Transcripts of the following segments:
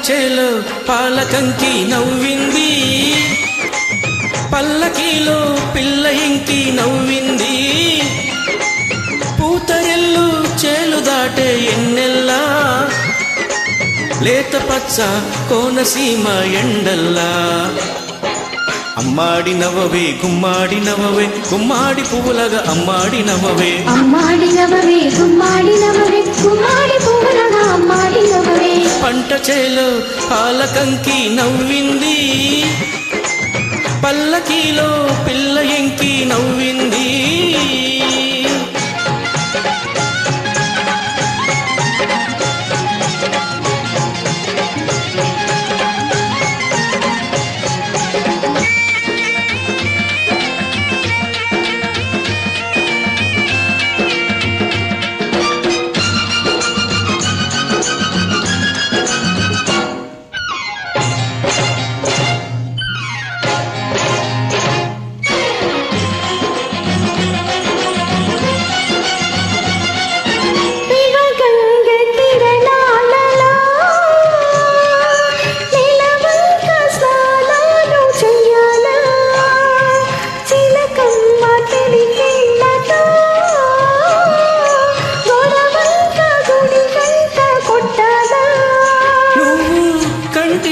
చేలో పాలకంకి నవ్వింది, పల్లకీలో పిల్ల ఇంకి నవ్వింది. పూతరెల్లు చేలు దాటే ఎన్నెల్లా, లేత పచ్చ కోనసీమ ఎండల్లా. అమ్మాడి నవ్వవే గుమ్మాడి నవ్వవే, గుమ్మాడి పువ్వులగా అమ్మాడి నవ్వవే. అమ్మాడి నవ్వవే గుమ్మాడి నవ్వవే, గుమ్మాడి పువ్వులగా అమ్మాడి నవ్వవే. పంట చేలో పాలకంకి నవ్వింది, పల్లకీలో పిల్ల ఎంకి నవ్వింది.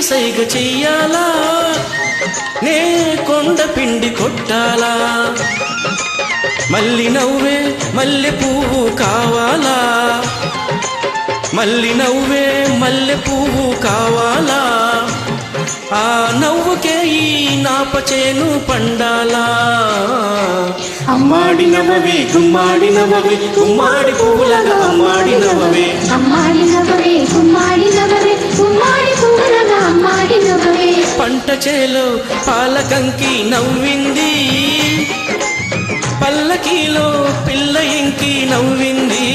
సైగ చెయ్యాలా, నే కొండ పిండి కొట్టాలా. మల్లి నవ్వే మల్లె పువ్వు కావాలా, మల్లి నవ్వే మల్లె పువ్వు కావాలా. ఆ నవ్వుకే ఈ నాపచేను పండాలా. అమ్మాడి నవ్వవే గుమ్మాడి నవ్వవే, గుమ్మాడి పువ్వులగా అమ్మాడి నవ్వవే. అమ్మాడి నవ్వవే గుమ్మాడి నవ్వవే, గుమ్మాడి పువ్వులగా అమ్మాడి నవ్వవే. పంట చేలో పాలకంకి నవ్వింది, పల్లకీలో పిల్ల ఇంకి నవ్వింది.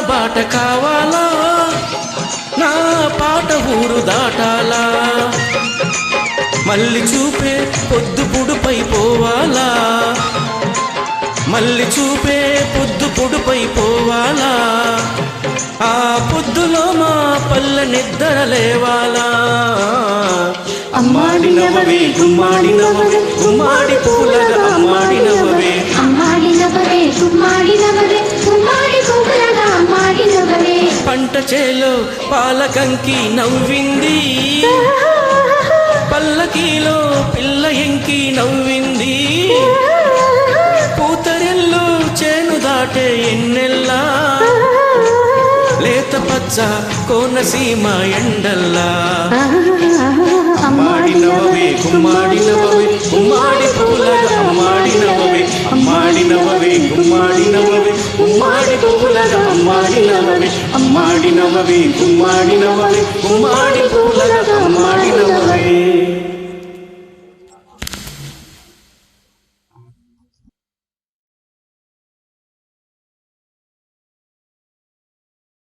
బాట కావాలా, నా పాట ఊరు దాటాలా. మల్లి చూపే పొద్దు పొడుపై పోవాలా, మల్లి చూపే పొద్దు పొడుపై పోవాలా. ఆ పొద్దులో మా పల్లె నిద్ర లేవాలా. అమ్మాడి నవ్వవే గుమ్మాడి నవ్వవే, గుమ్మాడి పువ్వులగా అమ్మాడి నవ్వవే. అమ్మాడి నవ్వవే గుమ్మాడి నవ్వవే, గుమ్మాడి పువ్వులగా అమ్మాడి నవ్వవే. పంట చేలో పాలకంకి నవ్వింది, పల్లకీలో పిల్ల ఎంకి నవ్వింది. పూతరెల్లు చేను దాటే ఎన్నెల్లా, లేత పచ్చ కోనసీమ ఎండల్లా. అమ్మాడి నవ్వవే గుమ్మాడి నవ్వవే, గుమ్మాడి పువ్వులగా అమ్మాడి నవ్వవే. అమ్మాడి నవ్వవే గుమ్మాడి నవ్వవే, గుమ్మాడి పువ్వులగా అమ్మాడి నవ్వవే. అమ్మాడి నవ్వవే గుమ్మాడి నవ్వవే, గుమ్మాడి పువ్వులగా అమ్మాడి నవ్వవే.